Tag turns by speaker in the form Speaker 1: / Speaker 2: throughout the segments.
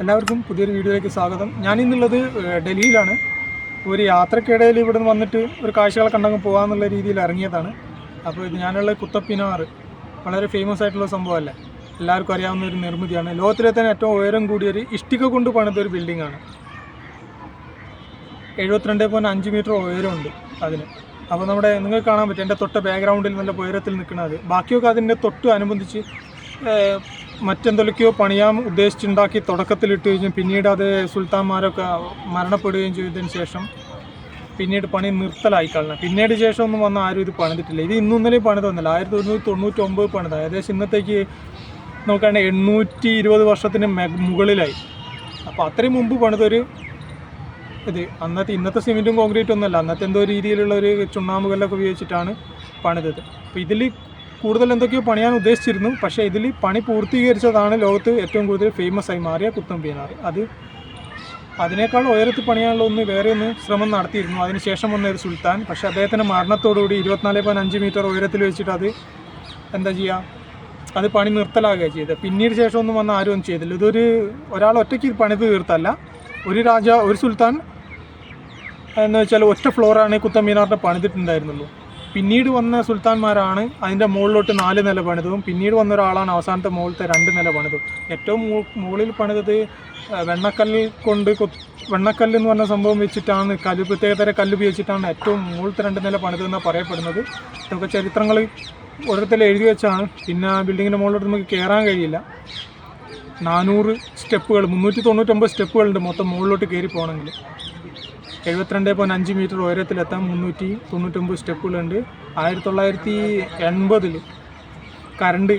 Speaker 1: എല്ലാവർക്കും പുതിയൊരു വീഡിയോയിലേക്ക് സ്വാഗതം. ഞാനിന്നുള്ളത് ഡൽഹിയിലാണ്. ഒരു യാത്രക്കിടയിൽ ഇവിടെ നിന്ന് വന്നിട്ട് ഒരു കാഴ്ചകൾ കണ്ടങ്ങ് പോകാമെന്നുള്ള രീതിയിൽ ഇറങ്ങിയതാണ്. അപ്പോൾ ഇത് ഞാനുള്ള കുത്തബ് മിനാർ വളരെ ഫേമസ് ആയിട്ടുള്ള സംഭവമല്ലേ, എല്ലാവർക്കും അറിയാവുന്ന ഒരു നിർമ്മിതിയാണ്. ലോകത്തിലെ തന്നെ ഏറ്റവും ഉയരം കൂടിയൊരു ഇഷ്ടിക കൊണ്ട് പണിതൊരു ബിൽഡിങ്ങാണ്. 72.5 മീറ്റർ ഉയരമുണ്ട് അതിന്. അപ്പോൾ നിങ്ങൾക്ക് കാണാൻ പറ്റും എൻ്റെ തൊട്ട് ബാക്ക്ഗ്രൗണ്ടിൽ നല്ല ഉയരത്തിൽ നിൽക്കുന്നത്. ബാക്കിയൊക്കെ അതിൻ്റെ തൊട്ട് അനുബന്ധിച്ച് മറ്റെന്തൊക്കെയോ പണിയാൻ ഉദ്ദേശിച്ചുണ്ടാക്കി തുടക്കത്തിലിട്ട് കഴിഞ്ഞ് പിന്നീട് അത് സുൽത്താൻമാരൊക്കെ മരണപ്പെടുകയും ചെയ്തതിന് ശേഷം പിന്നീട് പണി നിർത്തലായി കളഞ്ഞു. പിന്നീട് ശേഷം ഒന്നും വന്ന ആരും ഇത് പണിതിട്ടില്ല. ഇത് ഇന്നലെ പണിതൊന്നുമില്ല, 1999 പണിത. ഏകദേശം ഇന്നത്തേക്ക് നോക്കുകയാണെങ്കിൽ 820 വർഷത്തിന് മുകളിലായി. അപ്പോൾ അത്രയും മുമ്പ് പണിതൊരു ഇത് ഇന്നത്തെ സിമെൻറ്റും കോൺക്രീറ്റും ഒന്നുമല്ല, അന്നത്തെ എന്തോ രീതിയിലുള്ള ഒരു ചുണ്ണാമ്പ് കല്ലൊക്കെ ഉപയോഗിച്ചിട്ടാണ് പണിതത്. അപ്പോൾ ഇതിൽ കൂടുതൽ എന്തൊക്കെയോ പണിയാൻ ഉദ്ദേശിച്ചിരുന്നു, പക്ഷേ ഇതിൽ പണി പൂർത്തീകരിച്ചതാണ് ലോകത്ത് ഏറ്റവും കൂടുതൽ ഫേമസ് ആയി മാറിയ കുത്തബ് മിനാർ. അതിനേക്കാൾ ഉയരത്തിൽ പണിയാനുള്ള വേറെ ഒന്ന് ശ്രമം നടത്തിയിരുന്നു. അതിനുശേഷം വന്ന ഒരു സുൽത്താൻ, പക്ഷേ അദ്ദേഹത്തിൻ്റെ മരണത്തോടുകൂടി 24.5 മീറ്റർ ഉയരത്തിൽ വെച്ചിട്ട് അത് പണി നിർത്തലാകുകയാണ് ചെയ്തത്. പിന്നീട് ശേഷം ഒന്നും വന്ന ആരും ഒന്നും ചെയ്തില്ല. ഒരാൾ ഒറ്റയ്ക്ക് പണിത് തീർത്തല്ല, ഒരു സുൽത്താൻ എന്ന് വെച്ചാൽ ഒറ്റ ഫ്ലോറാണ് കുത്തബ് മിനാറിൻ്റെ പണിതിട്ടുണ്ടായിരുന്നുള്ളൂ. പിന്നീട് വന്ന സുൽത്താൻമാരാണ് അതിൻ്റെ മുകളിലോട്ട് 4 നില പണിതതും, പിന്നീട് വന്ന ഒരാളാണ് അവസാനത്തെ മുകളിലത്തെ 2 നില പണിതും. ഏറ്റവും മുകളിൽ പണിതത് വെണ്ണക്കല്ല് എന്ന് പറഞ്ഞ സംഭവം വെച്ചിട്ടാണ്, പ്രത്യേകതര കല്ല് ഉപയോഗിച്ചിട്ടാണ് ഏറ്റവും മുകളിലത്തെ 2 നില പണിതെന്നാണ് പറയപ്പെടുന്നത്. ഇതൊക്കെ ചരിത്രങ്ങൾ ഓരോരുത്തരും എഴുതി വെച്ചാണ്. പിന്നെ ബിൽഡിങ്ങിൻ്റെ മുകളിലോട്ട് നമുക്ക് കയറാൻ കഴിയില്ല. 400 സ്റ്റെപ്പുകൾ, 399 സ്റ്റെപ്പുകളുണ്ട് മൊത്തം മുകളിലോട്ട് കയറി പോകണമെങ്കിൽ. 72.5 മീറ്റർ ഉയരത്തിലെത്താൻ 399 സ്റ്റെപ്പുകളുണ്ട്. 1980 കറണ്ട്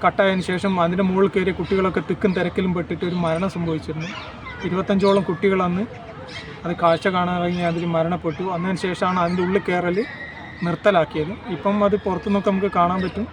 Speaker 1: കട്ടായതിനു ശേഷം അതിൻ്റെ മുകളിൽ കയറിയ കുട്ടികളൊക്കെ തിക്കും തിരക്കിലും പെട്ടിട്ട് ഒരു മരണം സംഭവിച്ചിരുന്നു. 25ഓളം കുട്ടികൾ അന്ന് അത് കാഴ്ച കാണാൻ ഇറങ്ങി അതിൽ മരണപ്പെട്ടു. അതിന് ശേഷമാണ് അതിൻ്റെ ഉള്ളിൽ കയറൽ നിർത്തലാക്കിയത്. ഇപ്പം അത് പുറത്തുനിന്നൊക്കെ നമുക്ക് കാണാൻ പറ്റും.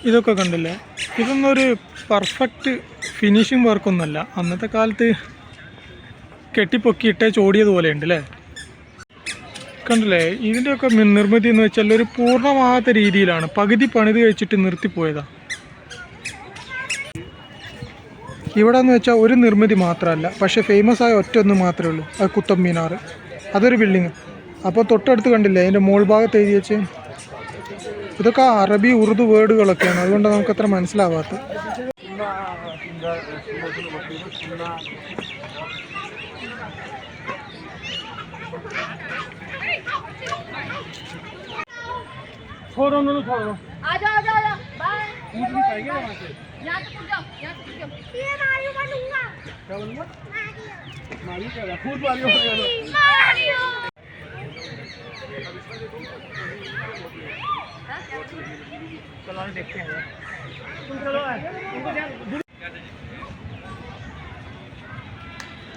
Speaker 1: ഇതൊക്കെ കണ്ടില്ലേ, ഇതൊന്നും ഒരു പെർഫെക്റ്റ് ഫിനിഷിങ് വർക്കൊന്നുമല്ല. അന്നത്തെ കാലത്ത് കെട്ടിപ്പൊക്കിയിട്ടേ ചോടിയതുപോലെ ഉണ്ട് അല്ലേ. കണ്ടില്ലേ, ഇതിൻ്റെയൊക്കെ നിർമ്മിതി എന്ന് വെച്ചാൽ ഒരു പൂർണ്ണമാകാത്ത രീതിയിലാണ്. പകുതി പണിത് കഴിച്ചിട്ട് നിർത്തിപ്പോയതാണ്. ഇവിടെ എന്ന് വെച്ചാൽ ഒരു നിർമ്മിതി മാത്രമല്ല, പക്ഷേ ഫേമസ് ആയ ഒറ്റൊന്ന് മാത്രമേ ഉള്ളൂ, അത് കുത്തബ് മിനാർ. അതൊരു ബിൽഡിങ്. അപ്പോൾ തൊട്ടടുത്ത് കണ്ടില്ലേ അതിൻ്റെ മോൾ ഭാഗത്ത് എഴുതി വെച്ച്, ഇതൊക്കെ അറബി ഉറുദു വേർഡുകളൊക്കെയാണ്, അതുകൊണ്ട് നമുക്കത്ര മനസ്സിലാവാത്ത.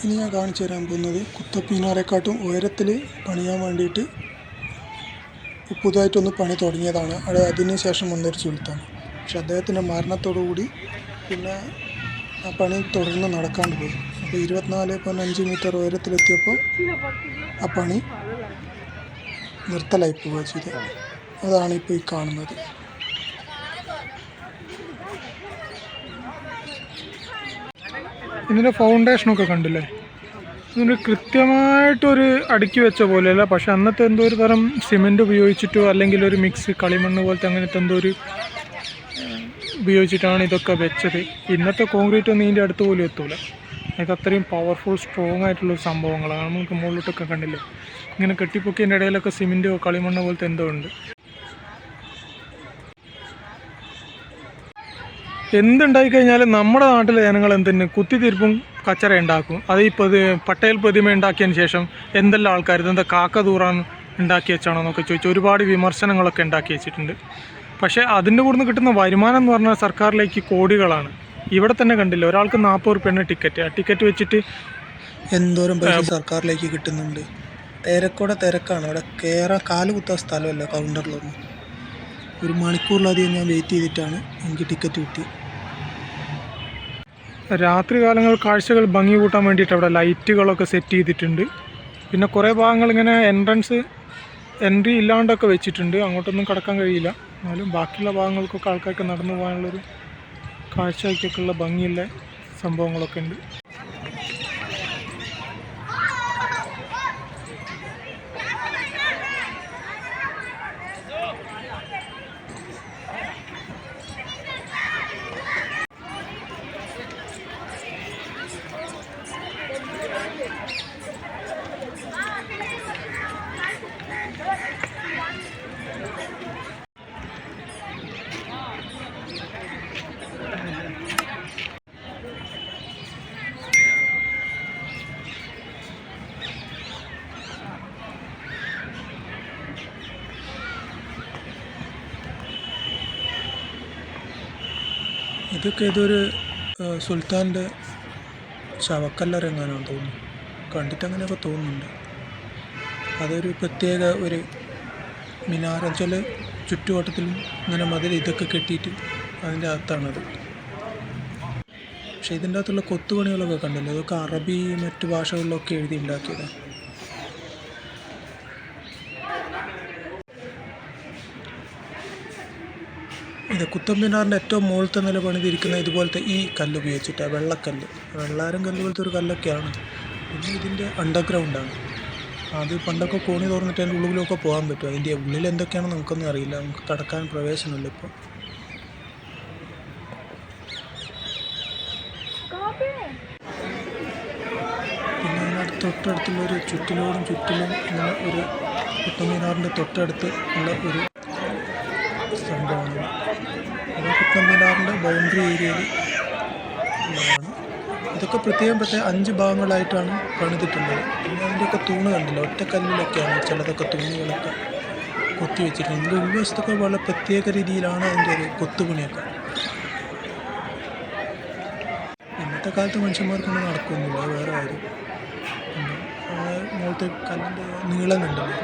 Speaker 1: ഇനി ഞാൻ കാണിച്ചു തരാൻ പോകുന്നത് കുത്തബ് മിനാറെക്കാട്ടും ഉയരത്തിൽ പണിയാൻ വേണ്ടിയിട്ട് പുതുതായിട്ടൊന്ന് പണി തുടങ്ങിയതാണ്. അതിന് ശേഷം വന്നൊരു സുൽത്താൻ, പക്ഷെ അദ്ദേഹത്തിൻ്റെ മരണത്തോടുകൂടി പിന്നെ ആ പണി തുടർന്ന് നടക്കാണ്ട് പോയി. അപ്പോൾ 24.5 മീറ്റർ ഉയരത്തിലെത്തിയപ്പോൾ ആ പണി നിർത്തലായി പോവുക ചെയ്തത്. അതാണ് ഇപ്പോൾ ഈ കാണുന്നത്. ഇതിൻ്റെ ഫൗണ്ടേഷനൊക്കെ കണ്ടില്ലേ, ഇതിന് കൃത്യമായിട്ടൊരു അടുക്കി വെച്ച പോലെയല്ല, പക്ഷെ അന്നത്തെ എന്തോ ഒരു തരം സിമെൻറ്റ് ഉപയോഗിച്ചിട്ടോ അല്ലെങ്കിൽ ഒരു മിക്സ് കളിമണ്ണ് പോലത്തെ അങ്ങനത്തെ എന്തോ ഒരു ഉപയോഗിച്ചിട്ടാണ് ഇതൊക്കെ വെച്ചത്. ഇന്നത്തെ കോൺക്രീറ്റ് ഒന്നും ഇതിൻ്റെ അടുത്ത് പോലും എത്തൂല. ഇത് അത്രയും പവർഫുൾ സ്ട്രോങ് ആയിട്ടുള്ള സംഭവങ്ങളാണ്. നമുക്ക് മുകളിലോട്ടൊക്കെ കണ്ടില്ലേ, ഇങ്ങനെ കെട്ടിപ്പൊക്കിയതിൻ്റെ ഇടയിലൊക്കെ സിമെൻറ്റോ കളിമണ്ണ് പോലത്തെ എന്തോ ഉണ്ട്. എന്തുണ്ടായിക്കഴിഞ്ഞാലും നമ്മുടെ നാട്ടിലെ ജനങ്ങൾ എന്തിന് കുത്തിത്തിരിപ്പും കച്ചറ ഉണ്ടാക്കും. അത് ഈ പട്ടേൽ പ്രതിമ ഉണ്ടാക്കിയതിന് ശേഷം എന്തെല്ലാം ആൾക്കാർ ഇതെന്താ കാക്ക തൂറാൻ ഉണ്ടാക്കി വെച്ചാണോ എന്നൊക്കെ ചോദിച്ചു ഒരുപാട് വിമർശനങ്ങളൊക്കെ ഉണ്ടാക്കി വെച്ചിട്ടുണ്ട്. പക്ഷേ അതിൻ്റെ കൂടെ നിന്ന് കിട്ടുന്ന വരുമാനം എന്ന് പറഞ്ഞാൽ സർക്കാരിലേക്ക് കോടികളാണ്. ഇവിടെ തന്നെ കണ്ടില്ല, ഒരാൾക്ക് 40 റുപ്യാണ് ടിക്കറ്റ്. ആ ടിക്കറ്റ് വെച്ചിട്ട്
Speaker 2: എന്തോരം പൈസ സർക്കാരിലേക്ക് കിട്ടുന്നുണ്ട്. തിരക്കാണ് അവിടെ. കയറാൻ കാല് കുത്താൻ സ്ഥലമല്ല കൗണ്ടറിലൊന്നും. 1 മണിക്കൂറിലധികം ഞാൻ വെയിറ്റ് ചെയ്തിട്ടാണ് എനിക്ക് ടിക്കറ്റ് കിട്ടി.
Speaker 1: രാത്രി കാലങ്ങൾ കാഴ്ചകൾ ഭംഗി കൂട്ടാൻ വേണ്ടിയിട്ട് അവിടെ ലൈറ്റുകളൊക്കെ സെറ്റ് ചെയ്തിട്ടുണ്ട്. പിന്നെ കുറേ ഭാഗങ്ങൾ ഇങ്ങനെ എൻട്രി ഇല്ലാണ്ടൊക്കെ വെച്ചിട്ടുണ്ട്, അങ്ങോട്ടൊന്നും കടക്കാൻ കഴിയില്ല. എന്നാലും ബാക്കിയുള്ള ഭാഗങ്ങൾക്കൊക്കെ ആൾക്കാർക്ക് നടന്നു പോകാനുള്ളൊരു കാഴ്ചയ്ക്കൊക്കെയുള്ള ഭംഗിയുള്ള സംഭവങ്ങളൊക്കെ ഉണ്ട്.
Speaker 2: ഇതൊക്കെ ഏതൊരു സുൽത്താൻ്റെ ശവക്കല്ലറെങ്ങാനാണെന്ന് തോന്നുന്നു. കണ്ടിട്ട് അങ്ങനെയൊക്കെ തോന്നുന്നുണ്ട്. അതൊരു പ്രത്യേക ഒരു മിനാരം ചില ചുറ്റുവട്ടത്തിലും ഇങ്ങനെ മതിൽ ഇതൊക്കെ കെട്ടിയിട്ട് അതിൻ്റെ അകത്താണത്. പക്ഷേ ഇതിൻ്റെ അകത്തുള്ള കൊത്തുപണികളൊക്കെ കണ്ടില്ലേ, അതൊക്കെ അറബി മറ്റു ഭാഷകളിലൊക്കെ എഴുതി ഉണ്ടാക്കിയതാണ്. ഇത് കുത്തബ് മിനാറിൻ്റെ ഏറ്റവും മുകളിലത്തെ നില പണിതിരിക്കുന്ന ഇതുപോലത്തെ ഈ കല്ല് ഉപയോഗിച്ചിട്ടാണ്, വെള്ളക്കല്ല്. വെള്ളാരം കല്ല് പോലത്തെ ഒരു കല്ലൊക്കെയാണ്. പിന്നെ ഇതിൻ്റെ അണ്ടർഗ്രൗണ്ടാണ്. അത് പണ്ടൊക്കെ കോണി തുറന്നിട്ട് അതിൻ്റെ ഉള്ളിലൊക്കെ പോകാൻ പറ്റും. അതിൻ്റെ ഉള്ളിൽ എന്തൊക്കെയാണെന്ന് നമുക്കൊന്നും അറിയില്ല, നമുക്ക് കടക്കാൻ പ്രവേശനമില്ല ഇപ്പോൾ. പിന്നെ അതിനടുത്ത് തൊട്ടടുത്തുള്ളൊരു ചുറ്റിലും ഇങ്ങനെ ഒരു കുത്തബ് മിനാറിൻ്റെ തൊട്ടടുത്ത് ഉള്ള ഒരു സംഭവമാണ്. അത് കുത്തബ് മിനാറിൻ്റെ ബൗണ്ടറി ഏരിയയിൽ ഉള്ളതാണ്. ഇതൊക്കെ പ്രത്യേകം 5 ഭാഗങ്ങളായിട്ടാണ് പണിതിട്ടുള്ളത്. പിന്നെ അതിൻ്റെയൊക്കെ തൂണ് കണ്ടില്ല, ഒറ്റക്കല്ലിലൊക്കെയാണ് ചിലതൊക്കെ തൂണുകളൊക്കെ കൊത്തി വെച്ചിട്ടുണ്ട്. ഇതിൻ്റെ ഉൾവശത്തൊക്കെ വളരെ പ്രത്യേക രീതിയിലാണ് അതിൻ്റെ ഒരു കൊത്തുപണിയൊക്കെ. ഇന്നത്തെ കാലത്ത് മനുഷ്യന്മാർക്കൊന്നും നടക്കുന്നില്ല, വേറെ ആരും. മുകളിലത്തെ കല്ലിൻ്റെ നീളം കണ്ടില്ലേ,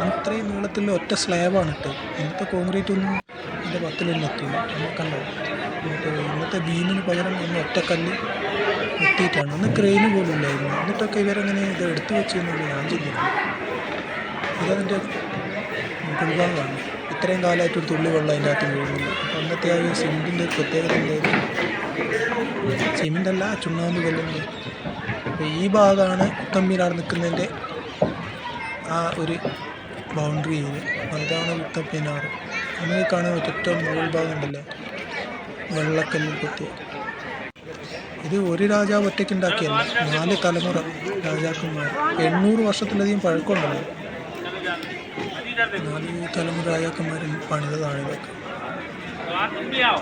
Speaker 2: അത്രയും നീളത്തിൽ ഒറ്റ സ്ലാബാണ് ഇട്ടത്. ഇന്നത്തെ കോൺക്രീറ്റ് ഒന്നും ഇതിൻ്റെ 10ലൊന്നും എത്തില്ല, നമുക്കുണ്ടാവും. ഇന്നത്തെ ബീമിന് പകരം ഒന്ന് ഒറ്റക്കല്ല് എത്തിയിട്ടാണ്. അന്ന് ക്രെയിന് പോലും ഇല്ലായിരുന്നു. എന്നിട്ടൊക്കെ ഇവരെങ്ങനെ ഇത് എടുത്തു വെച്ചെന്നുള്ള ഞാൻ ചിന്തിക്കുന്നു. ഇതതിൻ്റെ ഉൾഭാഗമാണ്. ഇത്രയും കാലമായിട്ട് ഒരു തുള്ളി വെള്ളം അതിൻ്റെ അകത്ത് വീഴുന്നില്ല. അപ്പോൾ അന്നത്തെ ആ സിമെൻറ്റിൻ്റെ പ്രത്യേകത എന്തായിരുന്നു, സിമെൻ്റല്ല ചുണ്ണാമ്പ് കല്ലിൻ്റെ. അപ്പോൾ ഈ ഭാഗമാണ് കുത്തബ് മിനാർ നിൽക്കുന്നതിൻ്റെ ആ ഒരു ബൗണ്ടറി ഏരിയ. അതാണ് കുത്തബ് മിനാർ. നമുക്ക് കാണാൻ പറ്റും ഏറ്റവും മുകൾ ഭാഗം ഉണ്ടല്ലേ, വെള്ളക്കല്ലിൽ കൊത്തി. ഇത് ഒരു രാജാവ് ഒറ്റയ്ക്ക് ഉണ്ടാക്കിയല്ല, 4 തലമുറ രാജാക്കന്മാർ. 800 വർഷത്തിലധികം പഴക്കമുണ്ടല്ലോ. 4 തലമുറ രാജാക്കന്മാർ പണിതതാണ് ഇതൊക്കെ.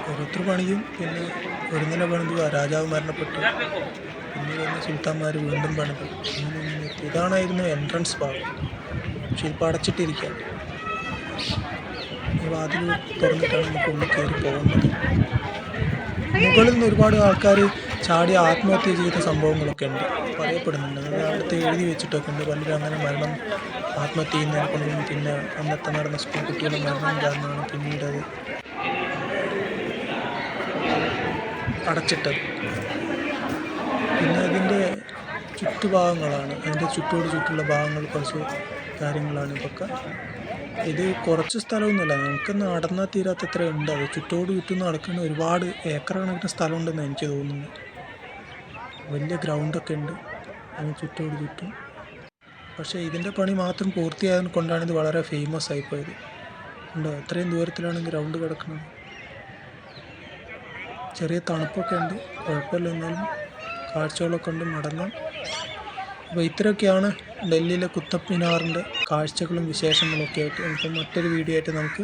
Speaker 2: ഓരോരുത്തർ പണിയും. പിന്നെ ഒരു നില പണിതു, രാജാവ് മരണപ്പെട്ടു, പിന്നെ വന്ന് സുൽത്താന്മാർ വീണ്ടും പണിതു. ഇതാണായിരുന്നു എൻട്രൻസ് ഭാഗം. പക്ഷെ ഇപ്പോൾ അടച്ചിട്ടിരിക്കുകയാണ്. ഈ വാതിൽ തുറന്നിട്ടാണ് നമുക്ക് ഉള്ളിൽ കയറി പോകുന്നത്. മുകളിൽ നിന്ന് ഒരുപാട് ആൾക്കാർ ചാടി ആത്മഹത്യ ചെയ്ത സംഭവങ്ങളൊക്കെ ഉണ്ട്, പറയപ്പെടുന്നുണ്ട്. അത് അവിടുത്തെ എഴുതി വെച്ചിട്ടൊക്കെ ഉണ്ട്. പലരും അങ്ങനെ ആത്മഹത്യ ചെയ്യുന്നതിനെ കൊണ്ടൊന്നും. പിന്നെ അന്നത്തെ നടന്ന സ്കൂൾ കുട്ടികളുടെ മരണം കാരണമാണ് പിന്നീട് അത് അടച്ചിട്ടത്. പിന്നെ അതിൻ്റെ ചുറ്റുഭാഗങ്ങളാണ്, അതിൻ്റെ ചുറ്റുള്ള ഭാഗങ്ങൾ കുറച്ച് കാര്യങ്ങളാണ് ഇതൊക്കെ. ഇത് കുറച്ച് സ്ഥലമൊന്നുമല്ല, നമുക്ക് നടന്നാൽ തീരാത്തത്ര ഉണ്ട്. അത് ചുറ്റും നടക്കുന്ന ഒരുപാട് ഏക്കർ കണക്കിന് സ്ഥലമുണ്ടെന്ന് എനിക്ക് തോന്നുന്നു. വലിയ ഗ്രൗണ്ടൊക്കെ ഉണ്ട് അതിന് ചുറ്റും. പക്ഷേ ഇതിൻ്റെ പണി മാത്രം പൂർത്തിയായത് കൊണ്ടാണ് ഇത് വളരെ ഫേമസ് ആയിപ്പോയത്. ഉണ്ടോ, എത്രയും ദൂരത്തിലാണ് ഗ്രൗണ്ട് കിടക്കുന്നത്. ചെറിയ തണുപ്പൊക്കെ ഉണ്ട്, കുഴപ്പമില്ല. എന്നാലും കാഴ്ചകളൊക്കെ ഉണ്ട്, മടങ്ങാം. അപ്പോൾ ഇത്രയൊക്കെയാണ് ഡൽഹിയിലെ കുത്തബ് മിനാറിൻ്റെ കാഴ്ചകളും വിശേഷങ്ങളൊക്കെ ആയിട്ട്. ഇപ്പം മറ്റൊരു വീഡിയോ ആയിട്ട് നമുക്ക്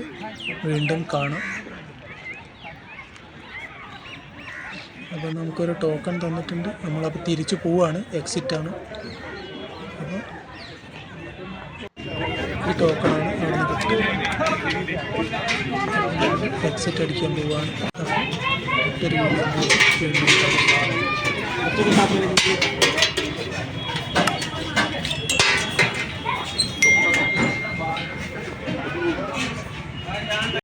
Speaker 2: വീണ്ടും കാണാം. അപ്പോൾ നമുക്കൊരു ടോക്കൺ തന്നിട്ടുണ്ട്, നമ്മളപ്പോൾ തിരിച്ചു പോവുകയാണ്, എക്സിറ്റാണ്. അപ്പോൾ ഈ ടോക്കണാണ് എക്സിറ്റ് അടിക്കാൻ പോവുകയാണ്. മറ്റൊരു വീഡിയോ